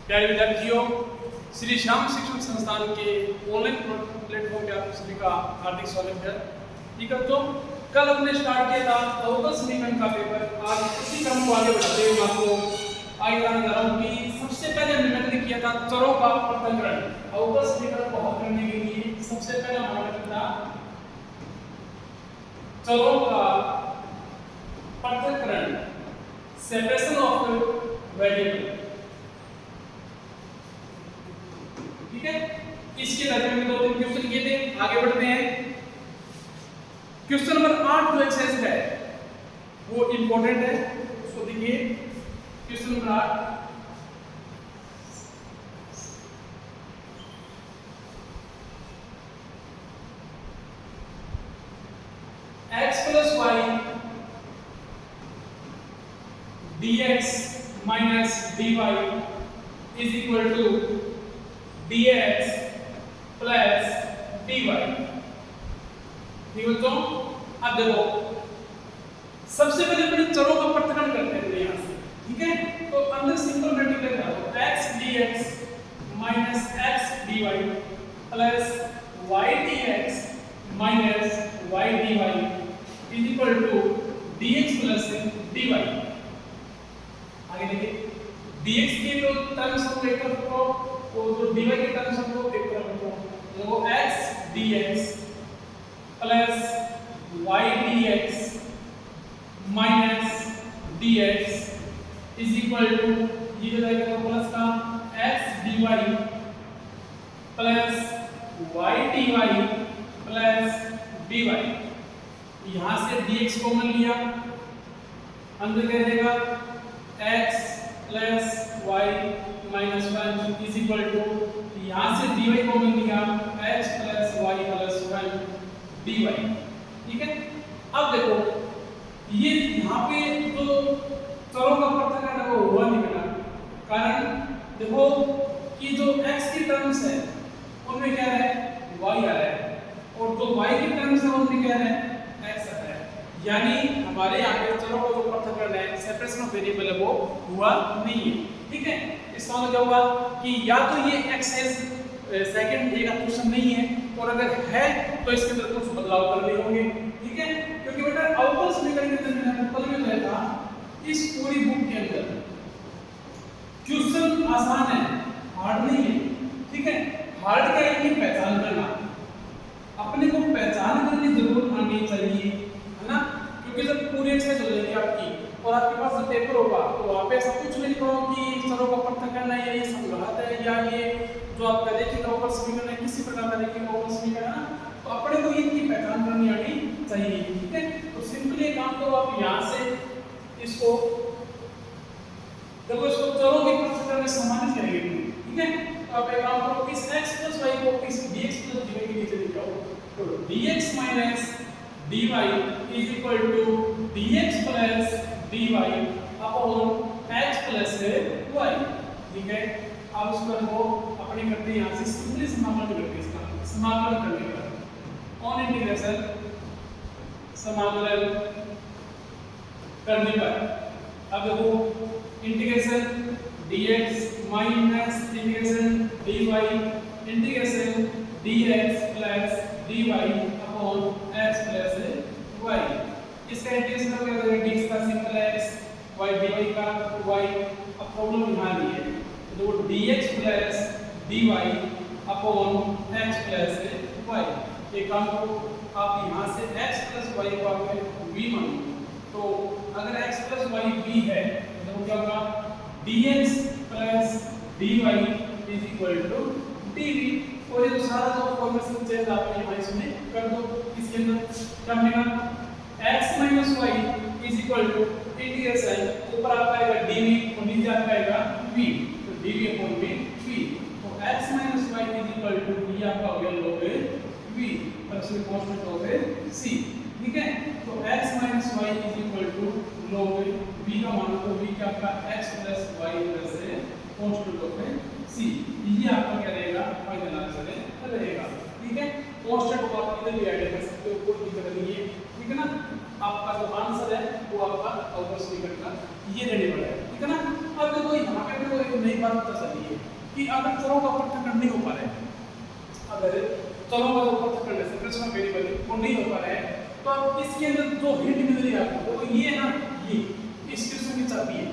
प्यारे विद्यार्थियों, श्री श्याम शिक्षण संस्थान के ऑनलाइन प्लेटफॉर्म पे आप सभी का हार्दिक स्वागत है। ठीक है, तो कल हमने स्टार्ट किया था अवकल समीकरण का पेपर। आज इसी क्रम को आगे बढ़ाते हुए मैं आपको आगे बताने जा रहा हूँ कि सबसे पहले हमने मेथड किया था चरों का पृथक्करण। अवकल समीकरण को हल करने के लिए सबसे पहला हमारा मेथड था चरों का पृथक्करण, सेपरेशन ऑफ वेरिएबल। ठीक है, इसके दर्मियान में 2-3 क्वेश्चन किए थे। आगे बढ़ते हैं। क्वेश्चन नंबर 8 जो एक्सरसाइज है वो इंपॉर्टेंट है, उसको देखिए। Question number 8, x + y dx - dy is equal to dx plus dy। ठीक है, तो अब देखो सबसे पहले अपने चरों का पृथक्करण करते हैं यहां से। ठीक है, तो अंदर सिंपल मल्टीप्लाई करो, x dx minus x dy plus y dx minus y dy is equal to dx plus dy। आगे देखिए, dx के तो टर्म्स को एक तरफ रखो और जो dy के टर्म्स को एक तरफ रखो। तो x dx plus y dx minus dx is equal to, ये हो जाएगा प्लस का x dy plus y dy plus dy। यहाँ से dx कॉमन लिया, अंदर क्या रहेगा x plus y minus 1 is equal to, यहाँ से dy कॉमन लिया x plus y plus 1 dy। ठीक है, अब देखो ये यहाँ पे जो चरों का पृथक्करण है वो हुआ नहीं बेटा। कारण देखो कि जो x की टर्म्स है उनमें क्या है y आ रहा है और जो y की टर्म्स है उनमें क्या है x आ रहा है। यानी हमारे यहाँ पे चरों का जो पृथक्करण है, सेपरेशन ऑफ वेरिएबल है, वो हुआ नहीं है। ठीक है, इसका मतलब क्या हुआ कि या तो ये x है सेकंड ए का क्वेश्चन नहीं है, और अगर है तो इसके अंदर कुछ बदलाव कर दिए होंगे। ठीक है, क्योंकि बेटा अवकल समीकरण के अंदर मैंने कल में बताया था, इस पूरी बुक के अंदर क्वेश्चन आसान है, हार्ड नहीं है। ठीक है, हार्ड क्या है कि पहचान करना, अपने को पहचान करनी जरूर आनी चाहिए, है ना। क्योंकि जब पूरी एक्सरसाइज हो जाएगी आपकी और आपके पास जब पेपर होगा तो वहाँ पे सब कुछ नहीं लिखा कि चरों का पृथक्करण है या ये संघात है या ये जो आप देखिएगा अवकल समीकरण है, किसी प्रकार का देखिएगा अवकल समीकरण है, तो अपने को इनकी पहचान करनी आनी चाहिए। ठीक है, तो सिंपली काम करो आप यहाँ से इसको देखो, इसको चरों के पृथक्करण में सम्मानित करेंगे। ठीक है, तो आप एक काम करो, इस x + y को इस dx + dy के नीचे लिखो, तो dx - dy is equal to dx plus dy upon x plus y। ठीक है, अब उसको को अपने करते हैं यहाँ से सिंपली समाकलन करते हैं। इसका समाकलन करने पर ऑन इंटीग्रेशन समाकलन करने पर अब देखो integration dx minus integration dy integration dx plus dy upon x plus y। इसका इंटीग्रेशन हो गया dx का सिंपल x, y dy का y। अब प्रॉब्लम यहाँ दी है, तो dx plus dy upon x plus y। एक काम को आप यहाँ से x plus y को आप v मानो, तो अगर x plus y v है तो क्या होगा dx plus dy is equal to dv। और ये जो सारा जो फॉर्मेशन चेंज आपने यहाँ इसमें कर दो। इसके अंदर क्या मिलेगा x minus y is equal to integration, ऊपर आपका आएगा dv और नीचे आपका आएगा v, तो dv upon v। तो x minus y is equal to ये आपका हो गया log v और इसमें कांस्टेंट हो गए c। ठीक है, तो x minus y is equal to log v का मान तो v क्या आपका x plus y plus constant हो गए c। ये आपका क्या रहेगा फाइनल आंसर रहेगा। ठीक है, कांस्टेंट को आप इधर भी ऐड कर सकते हो, कोई दिक्कत नहीं है। ठीक है ना, आपका जो आंसर है वो आपका अवकल समीकरण का ये रहने वाला है। ठीक है ना। अब देखो यहाँ पे अपने को एक नई बात पता चली है कि अगर चरों का पृथक्करण नहीं हो पा रहा है, अगर चरों का पृथक्करण है सेपरेशन ऑफ वेरिएबल वो नहीं हो पा रहा है, तो अब इसके अंदर जो हिंट मिल रही है आपको वो ये है ना, ये इस क्वेश्चन की चाबी है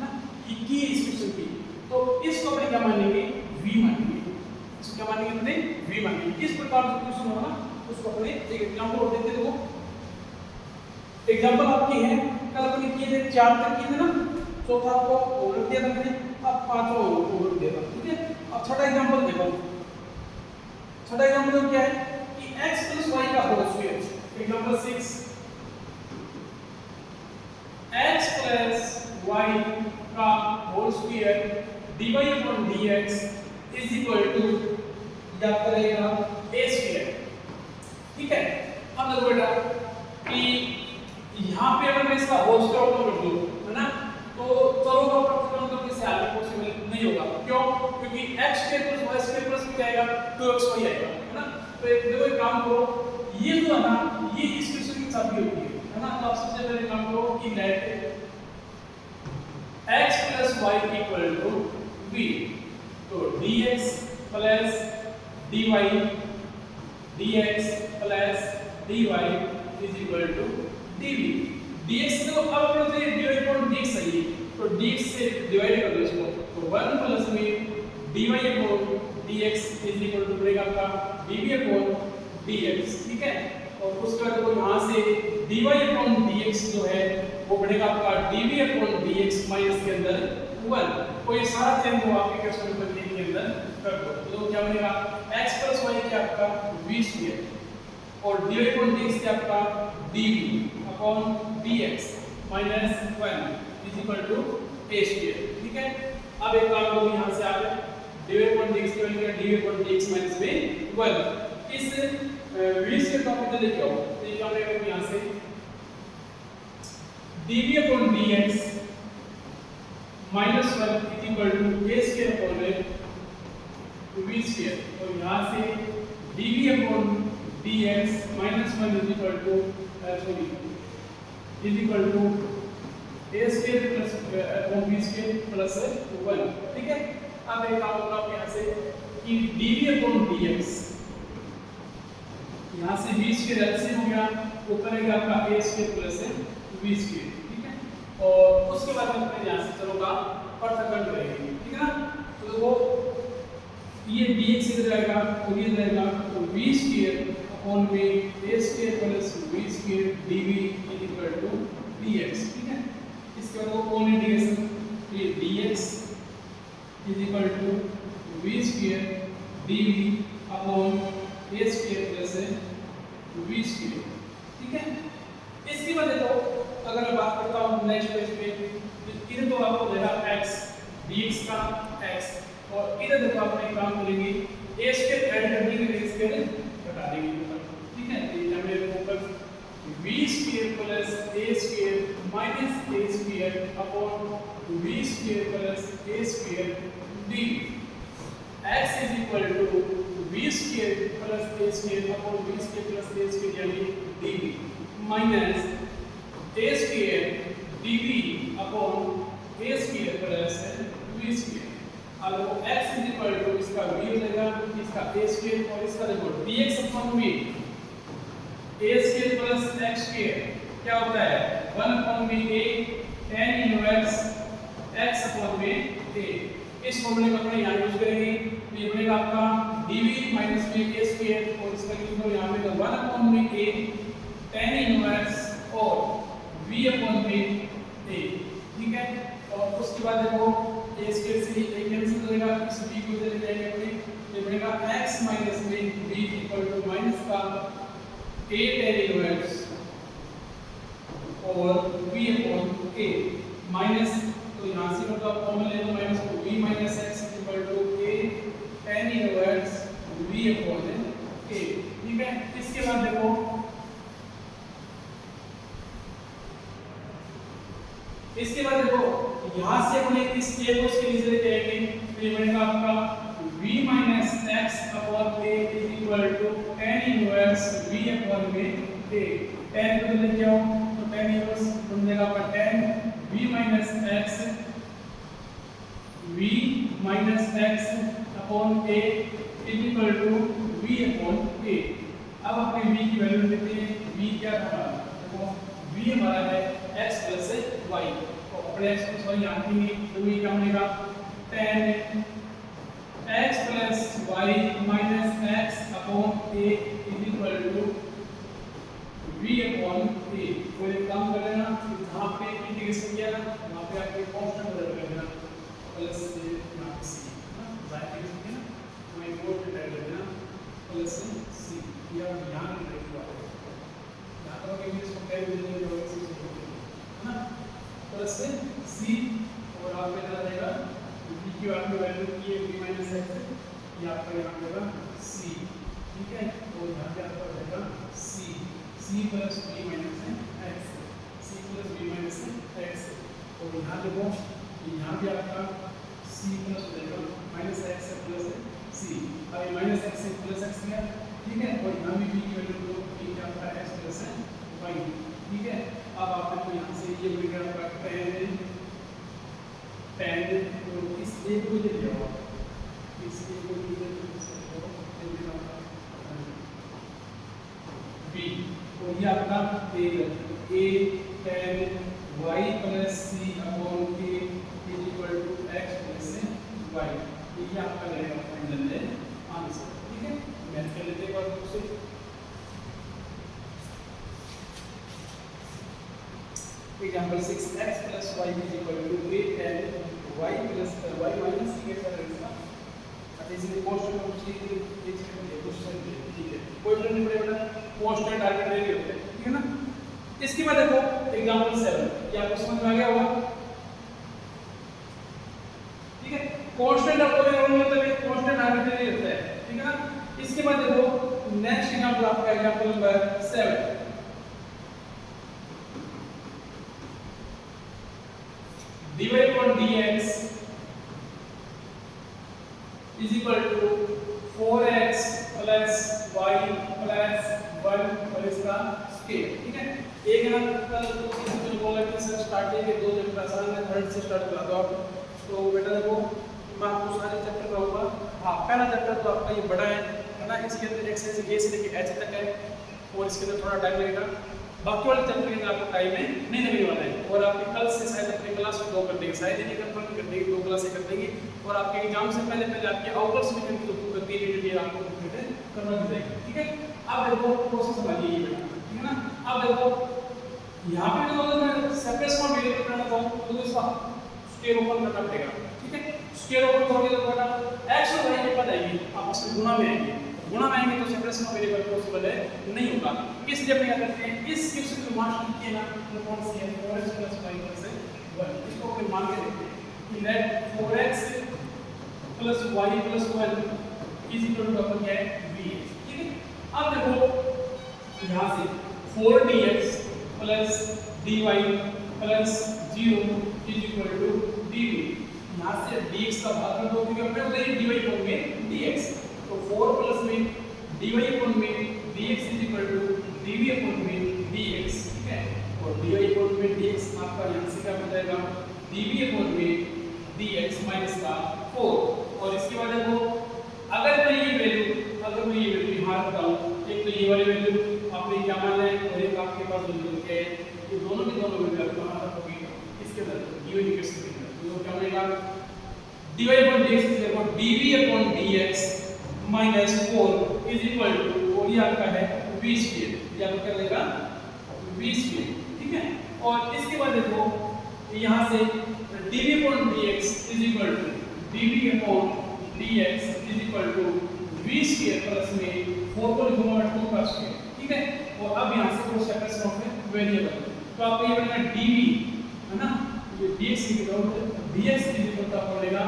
ना, ये की इस क्वेश्चन की। तो इसको अपने क्या मानेंगे, v मानेंगे। इसको क्या मानेंगे अपने v मानेंगे। इस प्रकार जो क्वेश्चन होगा ना उसको अपने एक एग्जांपल और देते देखो। एग्जांपल आपकी है, कल अपने किए थे 4 तक किए थे ना, चौथा आपको ओवर दिया था मैंने, अब पांचवा ओवर दिया था, ठीक है। अब छठा एग्जांपल देखो, छठा एग्जांपल क्या है कि x + y का whole square. Example 6, x + y का whole square dy/dx is equal to याद करेगा a स्क्वायर, ठीक है। अब देखो बेटा कि यहाँ पे अगर मैं इसका होल स्क्वायर कर दूं, है ना, तो चरों का पृथक्करण तो किसी हाल में पॉसिबल नहीं होगा। क्यों? क्योंकि x² + y² क्या आएगा, 2xy आएगा, है ना। तो एक देखो एक काम करो, ये जो है ना ये इस क्वेश्चन की चाबी होती है ना। तो आप सबसे पहले काम करो कि लेट x + y = v, तो dx + dy dx + dy is equal to dv। dx तो अब अपने को dy/dx चाहिए, तो dx से डिवाइड कर दो इसको, तो 1 + में dy/dx इज इक्वल टू पड़ेगा आपका dv/dx, ठीक है। और उसके बाद देखो यहाँ से dy/dx जो है वो बढ़ेगा आपका dv/dx माइनस के अंदर 1, तो ये सारा चेंज हो आपके क्वेश्चन नंबर 3 के अंदर कर दो। तो क्या बनेगा, x + y क्या आपका v² और dy/dx क्या आपका dv/dx minus 1 is equal to a², ठीक है। अब एक काम करो, यहाँ से आप dy/dx की वैल्यू dv/dx माइनस में 1 इस v² टॉपिक को लेके आओ, तो ये क्या बनेगा यहाँ से dv/dx minus 1 is equal to a² v², और यहाँ से dv/dx minus 1 is equal to a² plus v² + 1, ठीक है। अब एक काम होगा आप यहाँ से कि dv/dx यहाँ से v² एलसीएम हो गया, वो करेगा आपका a² + v², ठीक है। और उसके बाद में अपने यहाँ से चलो का पृथक्करण करेंगे, ठीक है ना। तो वो ये dx इधर जाएगा और ये जाएगा, तो v² में a² + v² dv is equal to dx, ठीक है। इसके बाद वो कौन इंटीग्रेशन, ये dx is equal to v² dv upon a² + v², ठीक है। इसके बाद देखो अगर मैं बात करता हूँ नेक्स्ट पेज पे, इधर तो आपको देगा x dx का x, और इधर देखो आप एक काम करेंगे a² ऐड कर देंगे, a² घटा देंगे, ठीक है। तो ये मेरे ऊपर v² + a² minus a² upon v² + a² dv x is equal to v² + a² upon v² + a² यानी dv minus a² dv upon a² + v²। अब वो x इज इक्वल टू इसका v हो जाएगा, इसका a² और इसका देखो dx/v a² + x² क्या होता है 1/v a tan inverse x/v a। इस फॉर्मूले को अपने यहाँ यूज करेंगे, तो ये बनेगा आपका dv माइनस में a² और इसका यूज करो यहाँ पे 1/v a tan इनवर्स और v/v a, ठीक है। और उसके बाद देखो a² से a कैंसिल हो जाएगा, इस v को इधर ले जाएंगे अपने, ये बनेगा x माइनस में v इक्वल टू माइनस का a tan इनवर्स और v/a माइनस, तो यहाँ से मतलब कॉमन ले लो माइनस को v minus x equal to a tan inverse v/a, ठीक है। इसके बाद देखो यहाँ से अपने इस a को इसके नीचे लेके आएंगे, तो ये बनेगा आपका v minus x upon a is equal to tan inverse v/a। tan को लेके आओ, तो tan इनवर्स बन जाएगा आपका tan v minus x minus X upon A is equal to V upon A. अब अपने v की वैल्यू लेते हैं। v क्या था? देखो v हमारा है x प्लस y, तो अपने x प्लस y यहाँ रखेंगे तो ये क्या बनेगा? tan x plus y minus x upon a is equal to v upon a। कोई काम कर लेना, जहाँ पे इंटीग्रेशन किया ना वहाँ पे आपके कांस्टेंट बदल कर देना प्लस यहाँ पे c ना, जाहिर है ना, तो एक और पे ऐड कर देना प्लस c या यहाँ लिख हुआ है, यहाँ पर अगर इंग्लिश में टाइप करने की जरूरत है ना, प्लस c और आप पे चला जाएगा v की वैल्यू की है v माइनस x, ये आपका यहाँ होगा c, ठीक है, और यहाँ पे आपका रहेगा c plus v minus x, c plus v minus x, और यहाँ देखो यहाँ भी आपका c प्लस हो जाएगा माइनस x प्लस c, अब माइनस x प्लस x गया, ठीक है, और यहाँ भी v की वैल्यू दो, v क्या आपका x प्लस y, ठीक है। अब आपको यहाँ से ये मिल गया आपका tan और इस एक को ले लिया होगा, इस एक को ले लिया v, और ये आपका a tan y plus c upon a is equal to x plus y, ये आपका रहेगा फाइनल आंसर, ठीक है। मैथ कर लेते हैं एक बार दूसरे example 6x plus y is equal to a tan y plus y minus c के साथ रहेगा। अब इसमें कांस्टेंट और c के बीच में क्वेश्चन है, ठीक है, कोई प्रॉब्लम नहीं पड़ेगा, कांस्टेंट आर्बिट्रेरी होते हैं, ठीक है ना। इसके बाद देखो एग्जांपल 7, ये आपको समझ में आ गया होगा, ठीक है। कांस्टेंट और कोई रोल नहीं होता है, कांस्टेंट आर्बिट्रेरी होता है, ठीक है ना। इसके बाद देखो नेक्स्ट एग्जांपल आपका example number 7, dy upon dx is equal to 4x plus y plus 1 और इसका स्केल, ठीक है। एक ना कल जो बोला कि सर स्टार्टिंग के दो चैप्टर आसान है, थर्ड से स्टार्ट करा दो आप, तो बेटा देखो मैं आपको सारे चैप्टर कराऊंगा। हाँ, पहला चैप्टर तो आपका ये बड़ा है ना, इसके अंदर एक्सरसाइज ए से लेके एच तक है और इसके अंदर थोड़ा टाइम लगेगा, बाकी वाले चैप्टर के अंदर आपको टाइम नहीं लगने वाला है, और आपके कल से शायद अपनी क्लास में 2 कर देंगे, शायद नहीं कंफर्म कर देंगे, 2 क्लासें कर देंगे, और आपके एग्जाम से पहले आपके आउटर्स में जो बुक करती है ये आपको कंप्लीट करवा दी जाएगी, ठीक है। अब देखो प्रोसेस समझिए ये बेटा, ठीक है ना। अब देखो यहाँ पे जो अगर मैं सेपरेशन में वेरिएबल करना चाहूँ तो इसका स्केल ओपन करना पड़ेगा, ठीक है। स्केल ओपन करोगे तो बेटा x और y के पद आएंगे, आपस में गुणा में आएंगे, गुणा में आएंगे तो सेपरेशन ऑफ वेरिएबल पॉसिबल है नहीं होगा, इसलिए हम क्या करते हैं इस क्वेश्चन को मान लीजिए ना, तो कौन सी है 4x + y + 1, इसको फिर मान के देखते हैं कि let 4x + y + 1 is equal to अपन क्या है v, ठीक है। अब देखो यहाँ से 4dx + dy + 0 is equal to dv, यहाँ से dx का भाग कर दो क्योंकि अपने उधर ही dy अपॉन में dx, तो 4 प्लस में dy अपॉन में dx is equal to dv upon में dx, ठीक है, और dy अपॉन में dx आपका यहाँ से क्या बन जाएगा dv अपॉन में dx माइनस का 4, और इसके बाद देखो अगर मैं ये वैल्यू यहाँ रखता हूँ, एक तो ये वाली वैल्यू आपने क्या माना है और एक आपके पास वैल्यू क्या है, ये दोनों की दोनों वैल्यू आपको कहाँ तक होगी इसके अंदर गिवन इक्वेशन के अंदर, तो क्या बनेगा dy upon dx is equal to dv upon dx minus 4 is equal to, और ये आपका है v स्क्वायर, ये आपका क्या लेगा v स्क्वायर, ठीक है। और इसके बाद देखो यहाँ से dv upon dx is equal to dv upon dx is equal to v square plus में 4 को लिखूंगा 2 का स्क्वायर, ठीक है। और अब यहाँ से कोई सेपरेशन ऑफ वेरिएबल, तो आपको ये बनेगा dv है ना, ये dx की जगह dx की जगह तो आपको बनेगा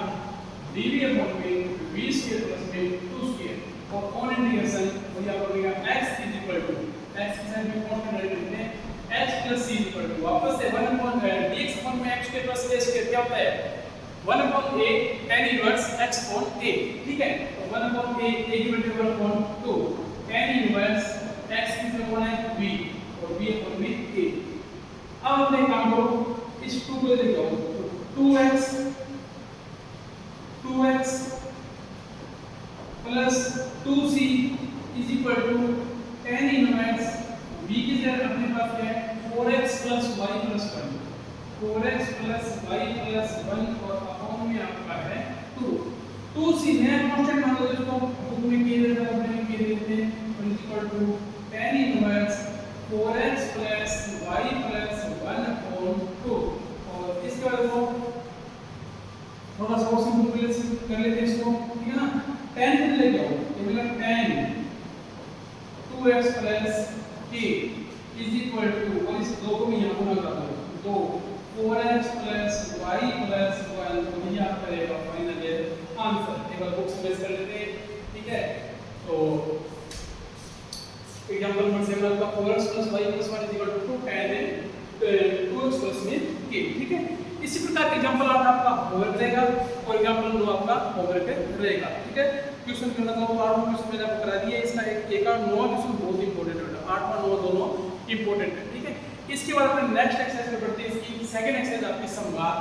dv अपॉन में v स्क्वायर प्लस में 2 स्क्वायर, और ऑन इंटीग्रेशन वही आपको बनेगा x is equal to x की साइड में कांस्टेंट ले लेते हैं h plus c is equal to वापस से 1 अपॉन dx अपॉन में x square plus a square क्या होता है 1 upon a tan inverse x upon a, ठीक है, तो 1 अपॉन a की value 1 upon 2 tan inverse x की जगह कौन है v और v अपॉन में a। अब अपने काम करो इस 2 को लेके जाओ, 2x y प्लस 1 और अपॉन में आपका है 2। 2 सी नया कांस्टेंट मान लो इसको बुक में किए देते हैं, अपने में किए देते हैं, equal to tan inverse 4x plus y plus 1 upon 2। और इसके बाद वो थोड़ा सा और सिंपल कर लेते हैं इसको, ठीक है ना। tan को ले जाओ, ये मिला tan 2x plus k is equal to, और इस दो को भी यहाँ पर लगा दो, 4x प्लस y प्लस 1, तो ये आपका रहेगा फाइनल आंसर। एक बार बुक्स बेस कर लेते हैं, ठीक है। तो एग्जांपल नंबर 7 आपका 4x plus y plus 1 is equal to tan 2x plus में k, ठीक है। इसी प्रकार के एग्जांपल 8 आपका होमवर्क रहेगा और एग्जांपल 9 आपका होमवर्क रहेगा, ठीक है। क्वेश्चन करना था तो 8वां क्वेश्चन मैंने आपको करा दिया, इसका एक और 9वां क्वेश्चन बहुत इंपॉर्टेंट है, 8वां 9वां दोनों इंपॉर्टेंट है, ठीक है। इसके बाद अपन नेक्स्ट एक्सरसाइज में बढ़ते हैं। इसकी सेकंड एक्सरसाइज आपकी समघात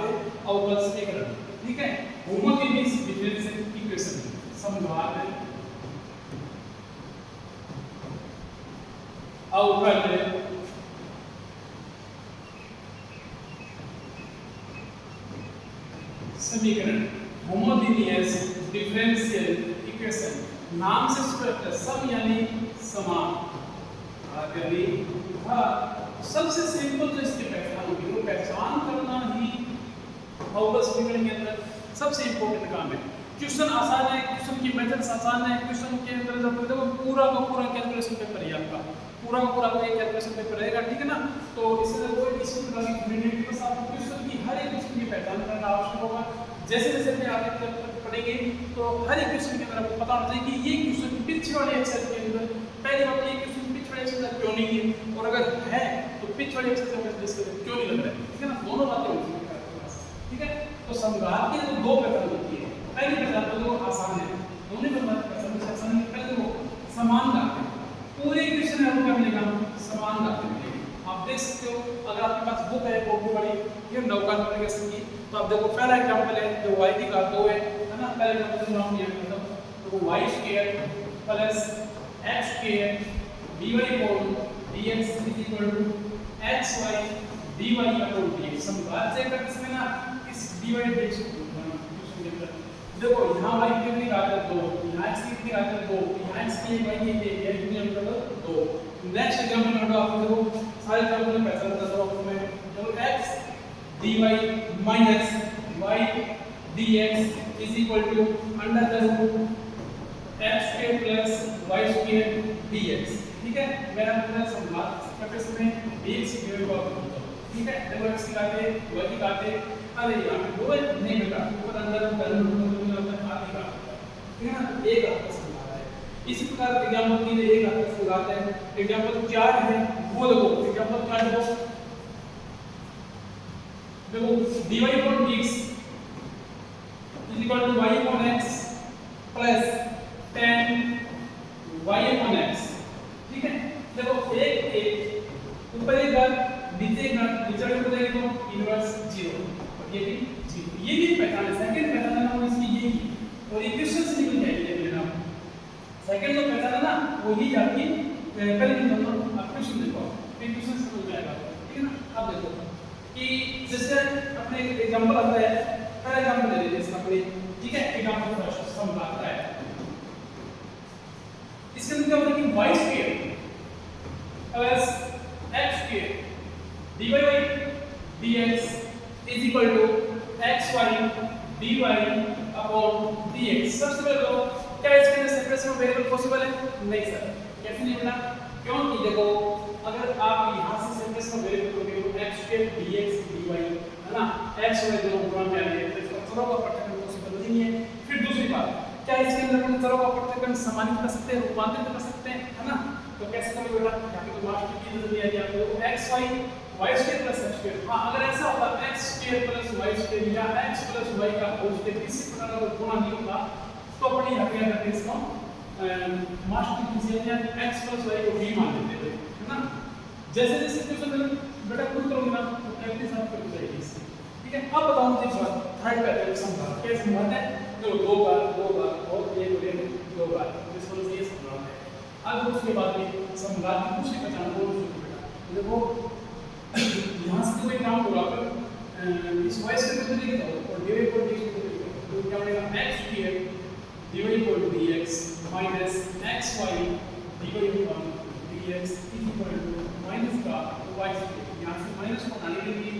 अवकल समीकरण, ठीक है। होमोजेनियस डिफरेंशियल इक्वेशन, समघात अवकल समीकरण, होमोजेनियस डिफरेंशियल इक्वेशन। नाम से स्पष्ट है, सम यानी समान, यानी सबसे सिंपल जो इसकी पहचान होगी वो पहचान करना ही अवकल समीकरण के अंदर सबसे इंपॉर्टेंट काम है। क्वेश्चन आसान है, क्वेश्चन की मेथड्स आसान है, क्वेश्चन के अंदर जब देखो पूरा का पूरा कैलकुलेशन पेपर है आपका, पूरा का पूरा आपका कैलकुलेशन पेपर रहेगा, ठीक है ना। तो इससे कोई इस प्रकार की यूनिट बस आपको क्वेश्चन की हर एक क्वेश्चन की पहचान करना आवश्यक होगा। जैसे जैसे अपने आगे पढ़ेंगे तो हर एक क्वेश्चन के अंदर आपको पता होना चाहिए कि ये क्वेश्चन पिच वाले एक्सरसाइज के अंदर पहली बात ये क्वेश्चन पिच वाले एक्सरसाइज क्यों नहीं है, और अगर है तो पिच वाले एक्सरसाइज में डिस्कस क्यों नहीं लग रहा है, ठीक है ना। दोनों बातें होती हैं आपके पास, ठीक है। तो समघात की जो दो पहचान होती है, पहली पहचान तो आसान है, दोनों पहचान आसान है। पहले वो समान घात, पूरे क्वेश्चन में आपको क्या मिलेगा, समान घात मिलेगी। आप देख सकते हो अगर आपके पास बुक है बहुत बड़ी, ये नौका नोटिफिकेशन की, तो आप देखो पहला एग्जांपल है जो y की घात 2 है ना। पहला एग्जांपल नाम दिया है तो y square plus x square dy upon dx is equal to xy dy upon dx। समघात से करते समय ना इस dy dx को देखो यहाँ y की घात है 2, यहाँ x की घात है 2, यहाँ x की y की है कितनी मतलब 2। नेक्स्ट एग्जांपल नोट आप देखो सारे एग्जांपल में पहचान करता हूं आपको मैं, जो x dy minus y dx is equal to under the root x square plus y square dx, ठीक है। मेरा पूरा समघात करते समय dx की वैल्यू को आपको बताओ, ठीक है। देखो x की घात है y की घात है, अरे यहाँ पे दो नहीं बेटा ऊपर अंदर आधी घात, ठीक है ना। एक आपका समघात है। इसी प्रकार एग्जांपल के लिए एक आपका समघात है। एग्जांपल 4 है वो देखो, एग्जांपल 4 देखो dy upon dx is equal to y upon x plus tan y upon x, ठीक है। देखो एक एक ऊपर एक घात नीचे एक घात, नीचे वाले को देखें तो इनवर्स 0 और ये भी 0। ये भी पहचान है, सेकंड पहचान है ना वो इसकी ये की, और इक्वेशन से निकल जाएगी लेना सेकंड जो पहचान है ना वो ही जाती पहले की दोनों आप क्वेश्चन देखो फिर क्वेश्चन से हो जाएगा, ठीक है ना। अब देखो कि जैसे अपने एग्जांपल आता है, पहला एग्जांपल ले लीजिए इसका अपने, ठीक है। एग्जांपल फर्स्ट समघात है, इसके अंदर क्या होता है कि y square plus x square dy by dx is equal to xy dy upon dx। सबसे पहले तो क्या इसके अंदर सेपरेशन ऑफ वेरिएबल पॉसिबल है? नहीं सर, कैसे नहीं बना? क्योंकि देखो अगर आप यहां से सेपरेशन ऑफ वेरिएबल करोगे तो x स्क्वायर dx dy है ना, x y दोनों गुणा में आएंगे तो इसका चरों का पृथक्करण पॉसिबल नहीं है। फिर दूसरी बात, क्या इसके अंदर अपन चरों का पृथक्करण समानित कर सकते हैं, रूपांतरित कर सकते हैं, है ना। तो कैसे करेंगे बेटा, यहां पे तो मास्टर की नजर दिया गया आपको xy y square plus x square. हां अगर ऐसा होता x square plus y square या x प्लस y का होल स्क्वायर किसी प्रकार का गुणा नहीं होता तो अपनी हकिया करते हैं इसको मास्टर की नजर या x प्लस y को b मान लेते हैं, है ना। जैसे जैसे क्वेश्चन बेटा खुद करोगे ना तो प्रैक्टिस आप कर जाएगी, ठीक है। अब बताओ मुझे इस बात थर्ड पैटर्न समझा कैसे समझाते हैं, तो दो बार और एक दो बार इस तरह से ये समझाते हैं। अब उसके बाद में समझा के दूसरी पहचान को बेटा देखो यहां से कोई काम होगा पर इस y स्क्वायर को लिख दो और dy को dx को लिख दो तो क्या बनेगा x square dy equal to dx minus xy dy upon dx is equal to minus का y स्क्वायर यहाँ से माइनस को हटाने के लिए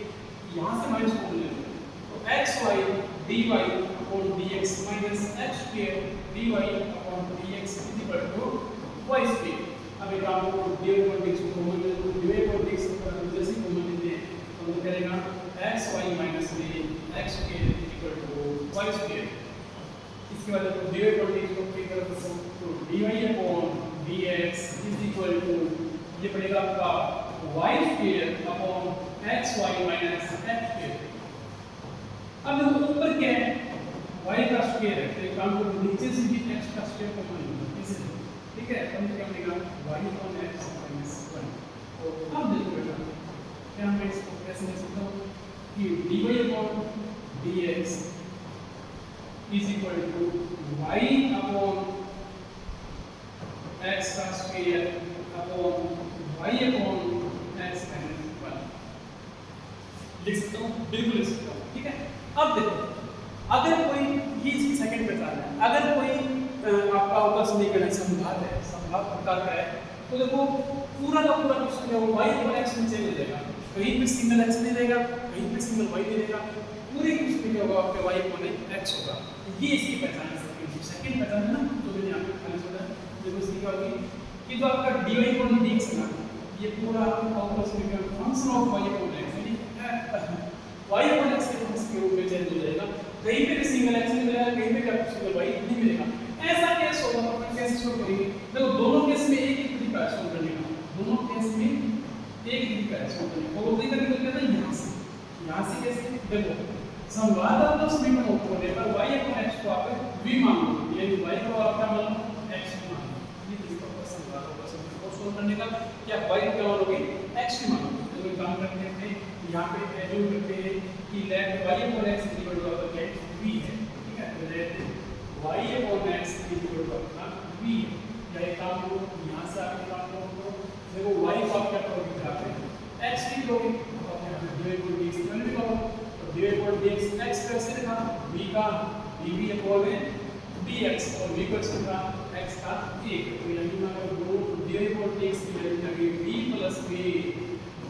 यहाँ से माइनस को ले लो तो xy dy upon dx minus x square dy upon dx is equal to y square. अब एक काम को dy अपॉन dx को कॉमन ले लो dy अपॉन dx को जैसे कॉमन लेते हैं तो हम करेगा xy माइनस में x square is equal to y square. इसके बाद dy अपॉन dx को की तरफ तो dy upon dx is equal to ये पड़ेगा आपका y square upon xy minus x square. अब देखो ऊपर क्या है y का स्क्वायर है तो एक काम करो नीचे से भी x का स्क्वायर कॉमन ले लो इसे ठीक है तो क्या बनेगा y अपॉन x माइनस 1। तो अब देखो बेटा क्या मैं इसको कैसे लिख सकता हूं कि dy upon dx is equal to y upon x का square upon y upon x minus 1 लिख सकता हूं बिल्कुल लिख सकता हूं ठीक है। अब देखो अगर कोई ये इसकी सेकंड पहचान है अगर कोई आपका होगा समीकरण संघात प्रकार का है तो देखो पूरा का पूरा क्वेश्चन है वो y और x नीचे ले जाएगा कहीं पे सिंगल x नहीं देगा कहीं पे सिंगल y नहीं देगा पूरे क्वेश्चन में होगा आपके y और x होगा ये इसकी पहचान है सेकंड पहचान है ना तो मैंने यहां पे खाली छोड़ा देखो इसकी क्या होगी कि जो आपका dy और dx है ये पूरा आपका समीकरण फंक्शन ऑफ y और x यानी y और x के फंक्शन के रूप में चेंज हो जाएगा कहीं पे भी सिंगल x नहीं मिलेगा कहीं पे भी आपको सिंगल y नहीं मिलेगा। ऐसा केस होगा तो अपन कैसे सॉल्व करेंगे देखो दोनों केस में एक ही तरीका है सॉल्व करने का दोनों केस में एक ही तरीका है सॉल्व करने का वो तरीका निकल गया था यहां से कैसे देखो संवादात्मक समीकरण को होने पर y अपॉन x को आप v मान लो यानी y को आप क्या मान लो x मान लो ये तरीका होगा संवादात्मक समीकरण को सॉल्व करने का कि आप y को क्या मानोगे x मान लो तो एक काम करते हैं यहां पे एज्यूम करते हैं कि let y upon x equal to आपका क्या v है ठीक है तो let y upon x equal to अपना v या एक काम करो यहां से आगे काम करो देखो y को आप क्या करोगे यहाँ पे x की लोगे तो आप यहाँ पे dy अपॉन dx वैल्यू निकालो तो dy अपॉन dx x कैसे लिखा v का dv अपॉन dx और v को लिखा x का 1 तो यानी मैं अगर दो dy अपॉन dx की वैल्यू लगे v plus v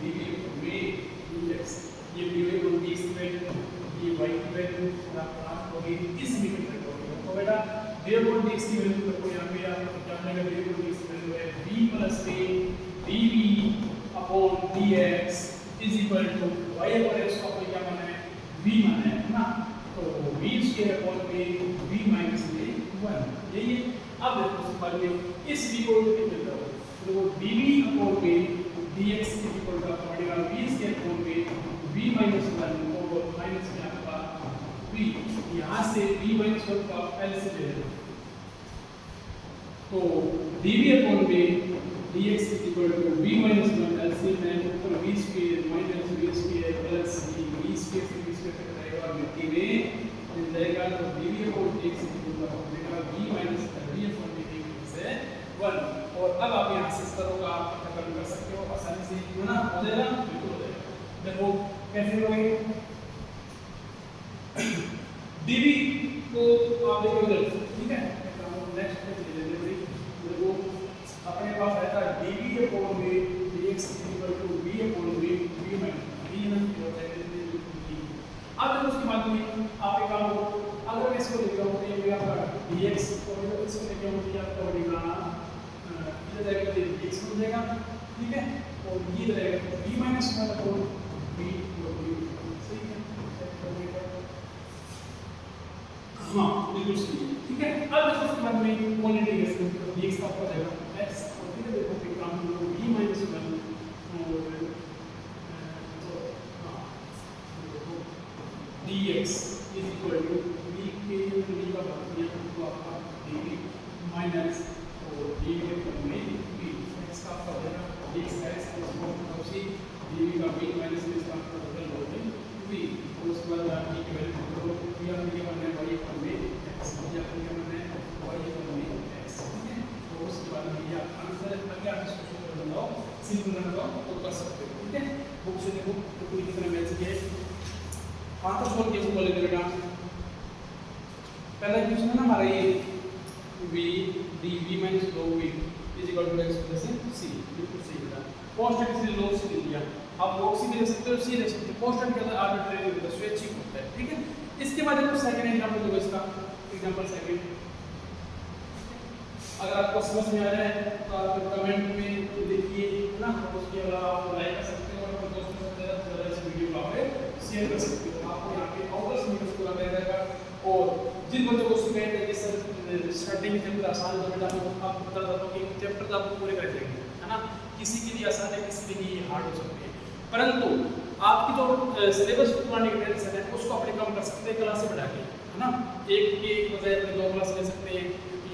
dv upon v dx ये dy अपॉन dx की वैल्यू ये y की वैल्यू प्राप्त होगी इस समीकरण को तो बेटा dy अपॉन dx की वैल्यू को यहां पे आप क्या मिलेगा dy अपॉन dx की वैल्यू है v plus v dv upon dx is equal to y upon x को अपन क्या माना है v माना है ना तो v square upon v minus v 1 यही है। अब देखो इस बारे में इस v को लिख दो तो dv upon v dx is equal to आपका बढ़ेगा v square upon v minus 1 और माइनस में आपका v यहाँ से v माइनस 1 को आप पहले से ले लो तो dv upon v dx is equal to v minus 1 LCM में ऊपर v square minus v square plus v square से v स्क्वायर कट जाएगा और मिट्टी में मिल जाएगा तो dv upon dx is equal to होगा v minus v upon dx से 1 और अब आप यहाँ से इस तरह का आप खत्म कर सकते हो आसानी से है ना हो जाएगा बिल्कुल हो जाएगा। देखो कैसे करोगे dv को आप देखोगे ठीक है नेक्स्ट पे ले लेते हैं देखो अपने पास रहता है dv upon v dx equal to v upon v minus v ना हो जाएगा अब देखो उसके बाद में आप एक काम करो अगर मैं इसको लिख रहा हूं तो ये मेरा dx और इसको लिख रहा हूं तो ये आपका बनेगा इधर जाएगा तो dx हो जाएगा ठीक है और ये रहेगा तो v माइनस 1 अपॉन v सही है हां बिल्कुल सही है ठीक है। अब देखो उसके बाद में वन इंटीग्रेशन dx का हो जाएगा x और फिर देखो फिर काम करो v माइनस 1 और dx is equal to v के लिए का बात किया तो आपका dv माइनस और dv अपॉन v x का आपका हो जाएगा dx x इसको उसी dv का v माइनस में इसका टोटल हो जाएगा v और उसके बाद आप की वैल्यू करो v अपने के मान है y upon v x y अपने के मान है y अपॉन v x ठीक है तो उसके बाद ये आप आंसर आगे आप इसको कर लगाओ सिंपल लगाओ तो कर सकते हो ठीक है। बुक से देखो तो पूरी तरह मैच किया लेंगे बेटा, पहला क्वेश्चन है ना हमारा ये v dv minus log v is equal to x plus c, बिल्कुल सही बेटा। कांस्टेंट इसलिए log c ले लिया, आप log c ले सकते हो, c ले सकते हो, कांस्टेंट के अंदर आर्बिट्रेरी होता है, स्वैच्छिक होता है, ठीक है। इसके बाद देखो सेकंड एग्जांपल देखो इसका, एग्जांपल सेकंड। अगर आपको समझ में आ रहा है तो आप कमेंट में लिखिए ना, उसके अलावा आप लाइक कर सकते हो और अपने दोस्तों के साथ ज़्यादा इस वीडियो को आप शेयर कर सकते हो। आपको यहाँ पे आउटर्स मीटर्स पूरा मिल जाएगा। और जिन बच्चों को उसमें है कि सर स्टार्टिंग में चैप्टर आसान है, बेटा आप बता दो कि चैप्टर तो आपको पूरे कर देंगे, है ना। किसी के लिए आसान है, किसी के लिए हार्ड हो सकते हैं, परंतु आपकी जो सिलेबस पुरानी टेंशन है उसको अपने कम कर सकते हैं क्लास से बढ़ा के, है ना। एक के बजाय अपने 2 क्लास ले सकते हैं,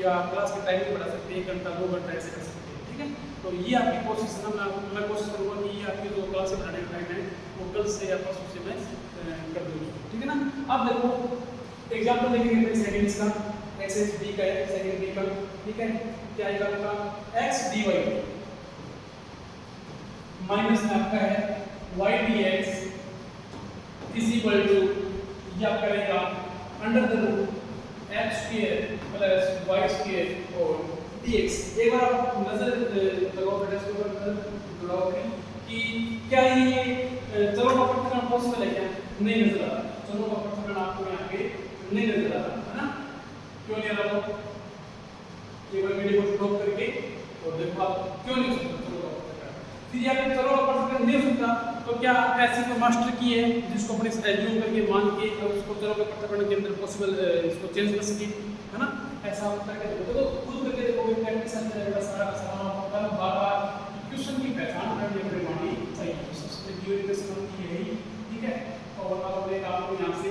या क्लास के टाइम बढ़ा सकते हैं, 1 घंटा 2 घंटा ऐसे कर सकते हैं, ठीक है। तो ये आपकी कोशिश है ना, मैं कोशिश करूँगा कि ये आपकी जो क्लास से बढ़ाने का टाइम है वो कल से या परसों से मैं कर दूँगा, ठीक है ना। अब देखो एग्जाम्पल देखेंगे सेकंड इसका, एक्स डी का है, सेकंड डी का, ठीक है। क्या आएगा आपका एक्स डी वाई माइनस में आपका है y d x is equal to, ये आपका रहेगा under the root x square plus y square और dx। एक बार आप नजर लगाओ बेटा, इसको नजर लगाओ कि क्या ये चलो का पृथक्करण पॉसिबल है क्या? नहीं नजर आ रहा, चलो का पृथक्करण आपको यहाँ पे नहीं नजर आ रहा, है ना। क्यों नहीं आ रहा? एक बार वीडियो को स्टॉप करके और देखो आप क्यों नहीं हो सकता चलो का पृथक्करण। फिर यहाँ पे चलो का पृथक्करण नहीं हो सकता तो क्या ऐसी कोई मास्टर की है जिसको अपने एज्यूम करके मान के उसको चलो का पृथक्करण के अंदर पॉसिबल इसको चेंज कर सके, है ना। ऐसा करके देखो तो खुद करके देखोगे, प्रैक्टिस अंदर रहेगा सारा का सारा, आपको बार-बार क्वेश्चन की पहचान करनी पड़ेगी चाहिए। सबसे ड्यू इक्वेशन होती है यही, ठीक है। और अब अपने काम को यहाँ से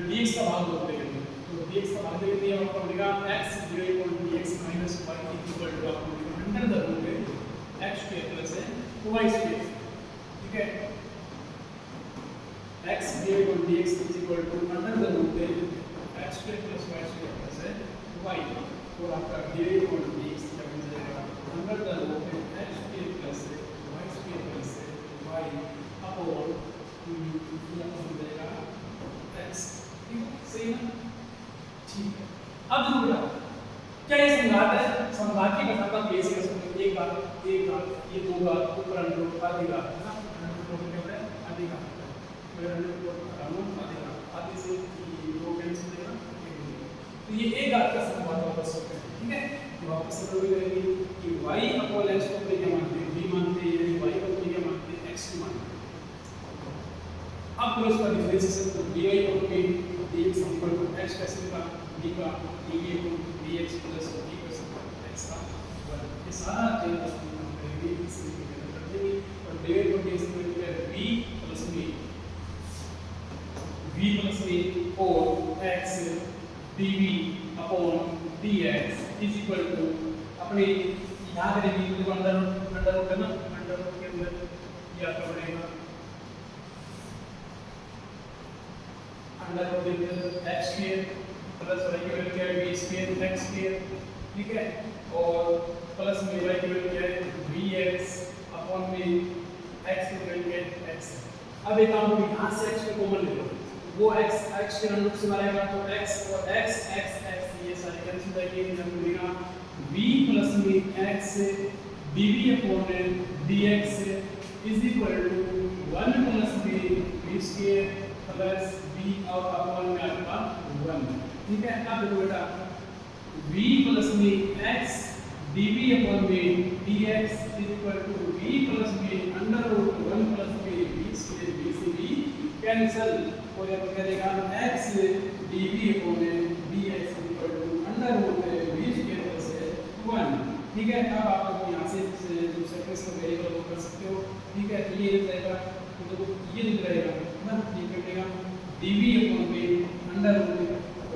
dx का भाग होते हैं, तो dx का भाग देने के लिए आपको मिलेगा x divide by dx minus y equal to आपको under the root x square plus y square, ठीक है। x divide by dx is equal to under the root x square plus y square plus y, और आपका divide by dx क्या बन जाएगा under the root x square plus y square plus y upon ये आपको मिल जाएगा x, ठीक है। सही ना, ठीक है। अब देखो बेटा क्या ये संघात है, संघात की घात आप ऐसे कर सकते हो, एक घात ये 2 घात ऊपर अंडर रूट आधी घात, है ना। अंडर रूट क्या है आधी घात, फिर अंडर रूट हटाना आधी घात, आधी से 2 कैंसिल देना, तो ये एक घात का संघात वापस होता है, ठीक है। तो वापस से लोग करेंगे कि y अपॉन x को अपने क्या मानते हैं, v मानते हैं, यानी y को अपने क्या मानते हैं, x मानते हैं। अब करो इसका डिफरेंशिएशन, तो dy upon dx equal to x कैसे लिखा, d का dv upon dx plus d का x का 1, ये सारा चेंज हम करेंगे इसके लिए कर देंगे। और dy upon dx equal to v plus v और x dv upon dx is equal to अपने यहाँ करेंगे तो अंडर रूट है ना, अंडर रूट के अंदर ये आपका बनेगा अंडर रूट के अंदर x स्क्वायर प्लस y की वैल्यू क्या है v स्क्वायर x स्क्वायर, ठीक है। और प्लस में y की वैल्यू क्या है vx अपॉन में x की वैल्यू क्या है x। अब एक काम करो, यहाँ से x को कॉमन ले लो, वो x के अंडर रूट से मारेगा तो x और x ये सारे कैंसिल हो जाएंगे, यहाँ मिलेगा v प्लस में x dv upon dx is equal to 1 plus में v स्क्वायर प्लस v और अपॉन में आपका 1, ठीक है। अब देखो बेटा v प्लस में x dv अपॉन में dx is equal to v plus में अंडर रूट 1 प्लस में v स्क्वायर, v से v कैंसिल और यहाँ पर क्या देगा x dv upon dx is equal to under root v square plus 1, ठीक है। अब आप लोग यहाँ से दूसरे केस को वेरिएबल कर सकते हो, ठीक है। ये लिख रहेगा तो ये लिख रहेगा ना, ये कटेगा dv अपॉन में under root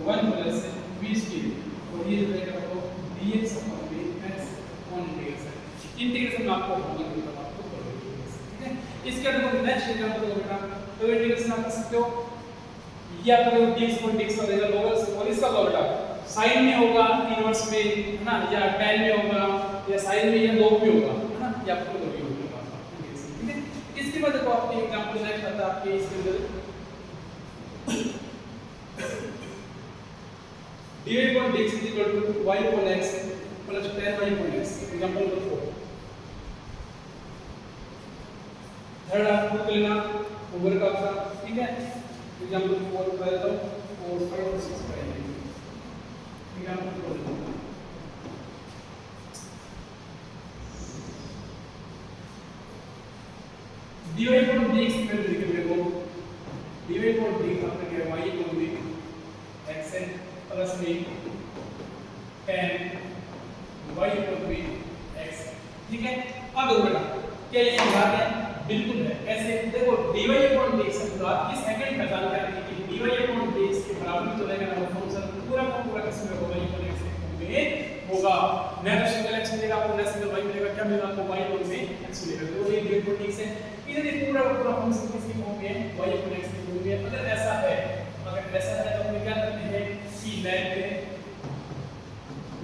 1 plus v square और ये लिख रहेगा तो dx अपॉन में x ऑन इंटीग्रेशन आपको होगा, मतलब आपको कर देंगे, ठीक है। इसके बाद नेक्स्ट एग्जांपल हो बेटा, तो इंटीग्रेशन आप कर सकते हो, ये आपका dx अपॉन dx का रहेगा लोअर और इसका लो बेटा साइन में होगा इनवर्स में, है ना, या tan में होगा या साइन में या log में होगा, है ना, या आपको लॉग में होगा, ठीक है। इसके बाद देखो आपके एग्जांपल नेक्स्ट आता है आपके इसके अंदर dy upon dx is equal to y upon x plus tan y upon x. Example number 4. Third आप खुद कर लेना होमवर्क आपका, ठीक है. एग्जांपल 4 कर देता हूं और 5 और 6 करेंगे. एग्जांपल 4 dy upon dx की वैल्यू लिख मेरे को. dy upon dx आपने क्या y upon dx x है प्लस में tan y upon x, ठीक है. अब देखो बेटा क्या ये संघात है? बिल्कुल है. ऐसे देखो dy upon dx संघात की सेकंड पहचान क्या है कि dy upon dx के बराबर तो रहेगा ना फंक्शन पूरा का पूरा किसमें होगा y upon x में होगा. ना तो सिंगल x मिलेगा आपको, ना सिंगल y मिलेगा. क्या मिलेगा आपको? y upon में x मिलेगा. तो ये dy upon dx है. इधर ये पूरा का पूरा फंक्शन किसकी फॉर्म में है? y upon x की फॉर्म में. अगर ऐसा है तो हम क्या करते हैं कि let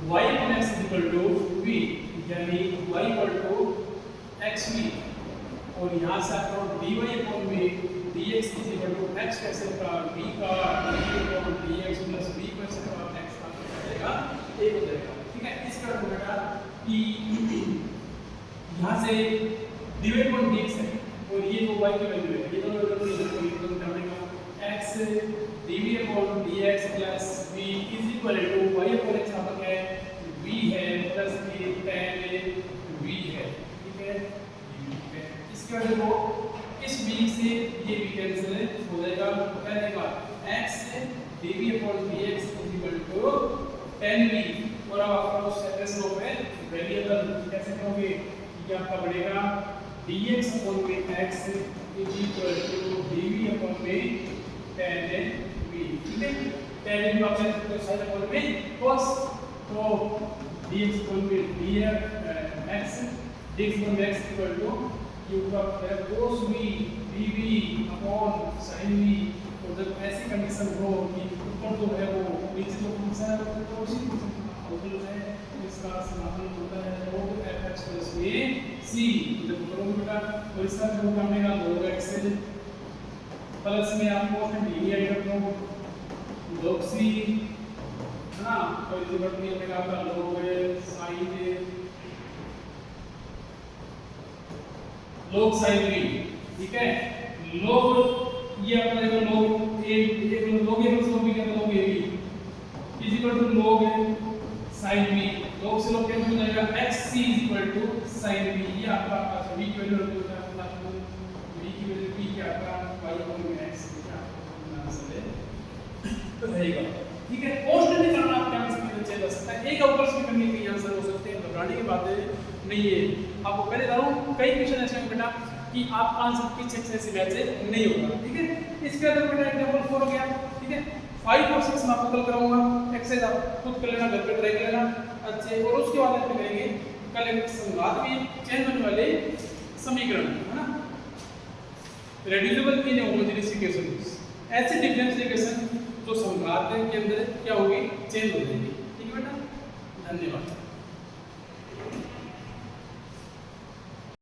y upon x is equal to v, यानी y equal to xv, और यहाँ से आपको dy upon v dx is equal to x कैसे होगा? v का dy upon dx plus v कैसे होगा? x का जाएगा एक हो जाएगा, ठीक है. इस तरह हो बेटा कि यहाँ से dy upon dx है और ये तो y की वैल्यू है. ये दोनों करने x dv upon dx plus v is equal to y upon x आपका क्या है? v है प्लस a tan v है, ठीक है. इसके बाद देखो इस v से ये v कैंसिल हो जाएगा. क्या रहेगा? x dv upon dx is equal to tan v. और अब आपको सेकंड रो पे वेरिएबल कैसे करोगे? ये आपका बढ़ेगा dx upon x is equal to dv upon tan v, ठीक है. tan v आपने तो साइड अपॉन में cos, तो dx upon dx upon x equal to ये होगा cos v dv upon sin v. और जब ऐसी कंडीशन हो कि ऊपर तो है वो नीचे तो फंक्शन है तो उसी फंक्शन है इसका समाकलन होता है तो fx plus c. जब करोगे बेटा तो इसका जो करने का log x है प्लस में आपको dv ऐड कर दो log c, है ना. तो इस बात में मेरा आपका log sin v, ठीक है. log ये अपना देखो log a log a plus log b का log a b is equal to log sin v. log से log कैंसिल हो जाएगा. xc is equal to sin v. ये आपका v की वैल्यू होती है प्लस v की वैल्यू p क्या आपका y upon x क्या तो रहेगा, ठीक है. कांस्टेंट निकालना आप क्या से चेंज कर सकता है. एक ऊपर से करने के आंसर हो सकते हैं. घबराने की बात नहीं है. आपको पहले बताऊं कई क्वेश्चन ऐसे हैं बेटा कि आपका आंसर पीछे से मैच नहीं होगा, ठीक है. इसके बाद बेटा एग्जांपल 4 हो गया, ठीक है. 5 और 6 मैं आपको कल कराऊंगा. एक्सरसाइज आप खुद कर लेना, घर पे ट्राई कर लेना अच्छे. और उसके बाद हम करेंगे कल एक संघात में चेंज होने वाले समीकरण, है ना. रेड्यूसिबल इन होमोजेनियस इक्वेशंस, ऐसे डिफरेंशियल इक्वेशन जो संघात के अंदर क्या होगी? चेंज हो जाएगी, ठीक है बेटा. धन्यवाद.